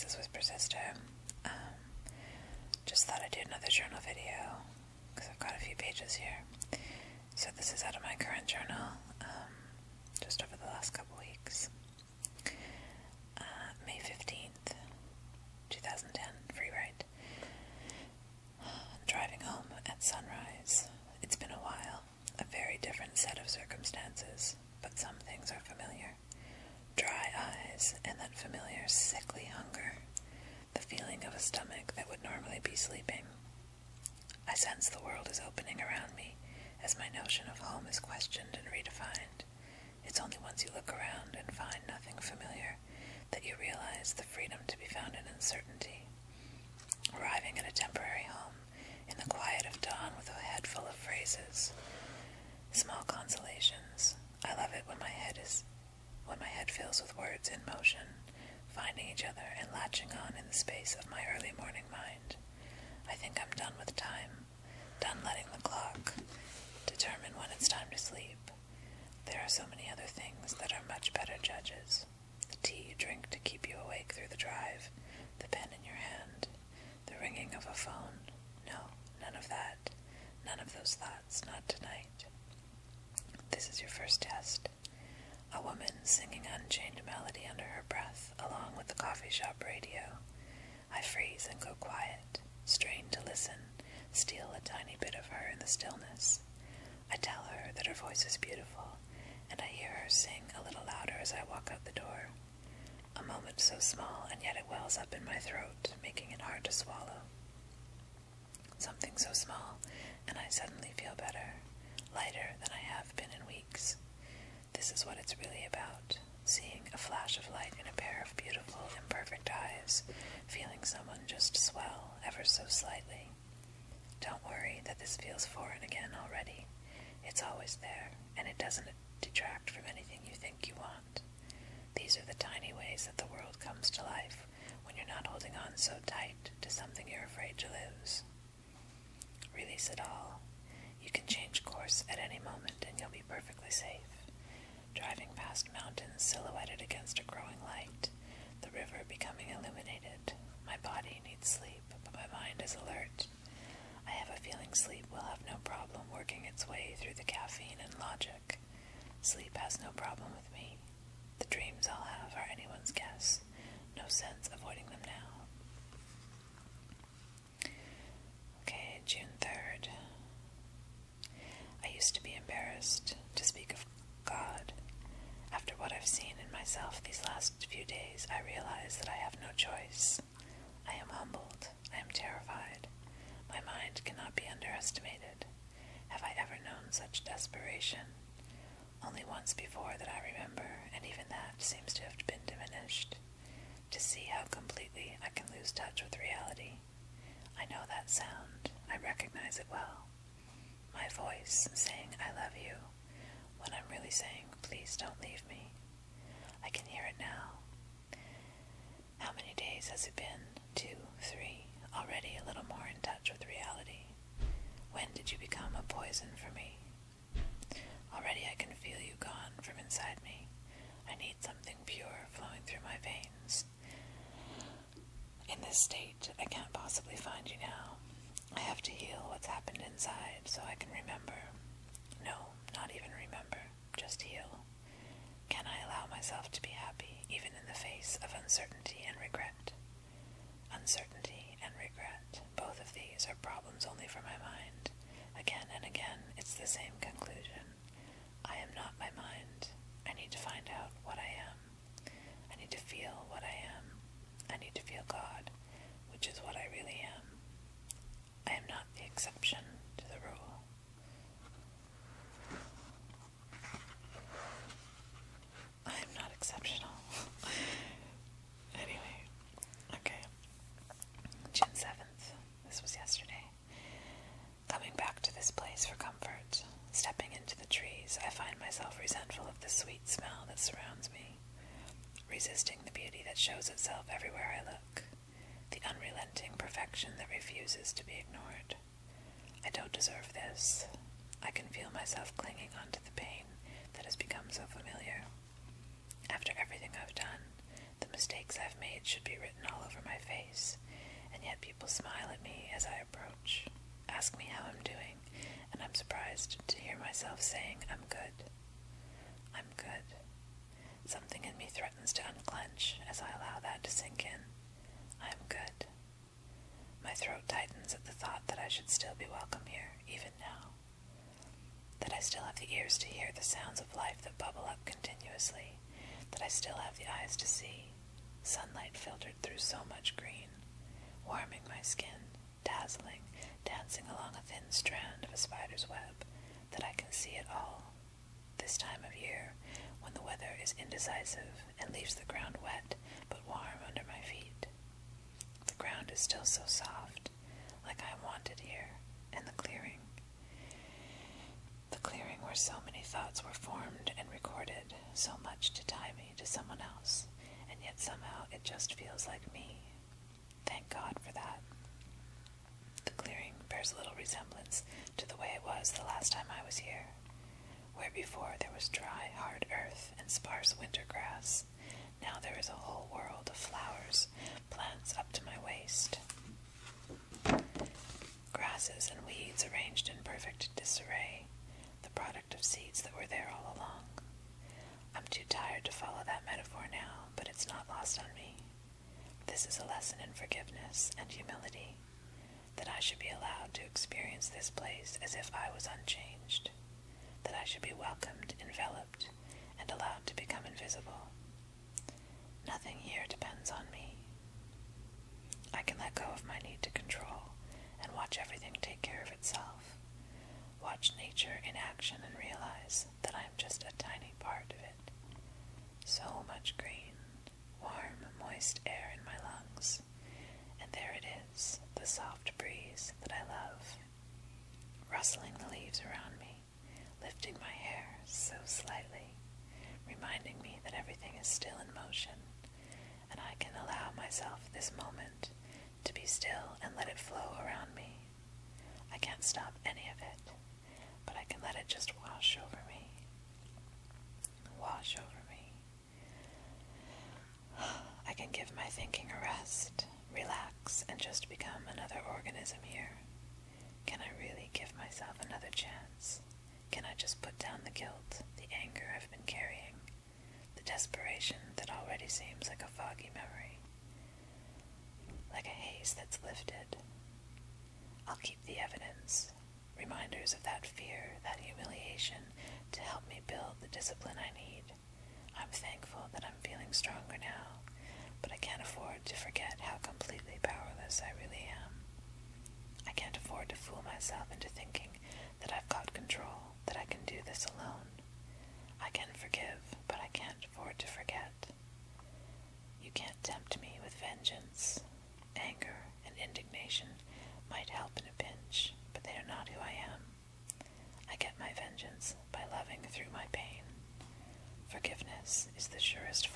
is WhisperSister. Just thought I'd do another journal video because I've got a few pages here. So this is out of my current journal, just over the last couple weeks. May 15th, 2010, free write. Driving home at sunrise. It's been a while, a very different set of circumstances, but some things are familiar. Dry eyes and that familiar sickly hunger, the feeling of a stomach that would normally be sleeping. I sense the world is opening around me as my notion of home is questioned and redefined. It's only once you look around and find nothing familiar that you realize the freedom to be found in uncertainty. Arriving at a temporary home in the quiet of dawn with a head full of phrases. Small consolations. I love it when my head fills with words in motion, finding each other and latching on in the space of my early morning mind. I think I'm done with time, done letting the clock determine when it's time to sleep. There are so many other things that are much better judges. The tea you drink to keep you awake through the drive, the pen in your hand, the ringing of a phone. No, none of that. None of those thoughts, not tonight. This is your first test. A woman singing unchained melody under her breath, along with the coffee shop radio. I freeze and go quiet, strain to listen, steal a tiny bit of her in the stillness. I tell her that her voice is beautiful, and I hear her sing a little louder as I walk out the door. A moment so small, and yet it wells up in my throat, making it hard to swallow. Something so small, and I suddenly feel better, lighter than I have been in weeks. This is what it's really about, seeing a flash of light in a pair of beautiful, imperfect eyes, feeling someone just swell ever so slightly. Don't worry that this feels foreign again already. It's always there, and it doesn't detract from anything you think you want. These are the tiny ways that the world comes to life when you're not holding on so tight to something you're afraid to lose. Release it all. You can change course at any moment and you'll be perfectly safe. Driving past mountains silhouetted against a growing light, the river becoming illuminated. My body needs sleep, but my mind is alert. I have a feeling sleep will have no problem working its way through the caffeine and logic. Sleep has no problem with me. The dreams I'll have are anyone's guess. No sense avoiding them now. Okay, June 3rd. I used to be embarrassed to speak of God. After what I've seen in myself these last few days, I realize that I have no choice. I am humbled. I am terrified. My mind cannot be underestimated. Have I ever known such desperation? Only once before that I remember, and even that seems to have been diminished. To see how completely I can lose touch with reality. I know that sound. I recognize it well. My voice saying I love you, when I'm really saying please don't leave me. I can hear it now. How many days has it been? 2, 3, already a little more in touch with reality. When did you become a poison for me? Already I can feel you gone from inside me. I need something pure flowing through my veins. In this state, I can't possibly find you now. I have to heal what's happened inside so I can remember. No, not even remember, just heal. Can I allow myself to be happy even in the face of uncertainty and regret? Uncertainty and regret, both of these are problems only for my mind. Again and again, it's the same conclusion. I am not my mind. I need to find out what I am. I need to feel what I am. I need to feel God, which is what I really am. I am not the exception to the rule. I am not exceptional. Anyway, okay. June 7th. This was yesterday. Coming back to this place for comfort, stepping into the trees, I find myself resentful of the sweet smell that surrounds me, resisting the beauty that shows itself everywhere I look, the unrelenting perfection that refuses to be ignored. I don't deserve this. I can feel myself clinging onto the pain that has become so familiar. After everything I've done, the mistakes I've made should be written all over my face, and yet people smile at me as I approach, ask me how I'm doing, and I'm surprised to hear myself saying, I'm good. I'm good. Something in me threatens to unclench as I allow that to sink in. I'm good. My throat tightens at the thought that I should still be welcome here, even now. That I still have the ears to hear the sounds of life that bubble up continuously. That I still have the eyes to see, sunlight filtered through so much green, warming my skin, dazzling, dancing along a thin strand of a spider's web, that I can see it all. This time of year, when the weather is indecisive and leaves the ground wet but warm under my feet. The ground is still so soft, like I am wanted here, and the clearing where so many thoughts were formed and recorded, so much to tie me to someone else, and yet somehow it just feels like me. Thank God for that. The clearing bears little resemblance to the way it was the last time I was here, where before there was dry, hard earth and sparse winter grass. Now there is a whole world of flowers, plants up to my waist, grasses and weeds arranged in perfect disarray, the product of seeds that were there all along. I'm too tired to follow that metaphor now, but it's not lost on me. This is a lesson in forgiveness and humility, that I should be allowed to experience this place as if I was unchanged, that I should be welcomed, enveloped, and allowed to become invisible. Nothing here depends on me. I can let go of my need to control and watch everything take care of itself. Watch nature in action and realize that I am just a tiny part of it. So much green, warm, moist air in my lungs. And there it is, the soft breeze that I love, rustling the leaves around me, lifting my hair so slightly, reminding me that everything is still in motion, and I can allow myself this moment to be still and let it flow around me. I can't stop any of it, but I can let it just wash over me. Wash over me. I can give my thinking a rest, relax, and just become another organism here. Can I really give myself another chance? Can I just put down the guilt, the anger I've been carrying, the desperation that already seems like a foggy memory, like a haze that's lifted? I'll keep the evidence, reminders of that fear, that humiliation, to help me build the discipline I need. I'm thankful that I'm feeling stronger now, but I can't afford to forget how completely powerless I really am. I can't afford to fool myself into thinking that I've got control, that I can do this alone. I can forgive, but I can't afford to forget. You can't tempt me with vengeance. Anger and indignation might help in a pinch, but they are not who I am. I get my vengeance by loving through my pain. Forgiveness is the surest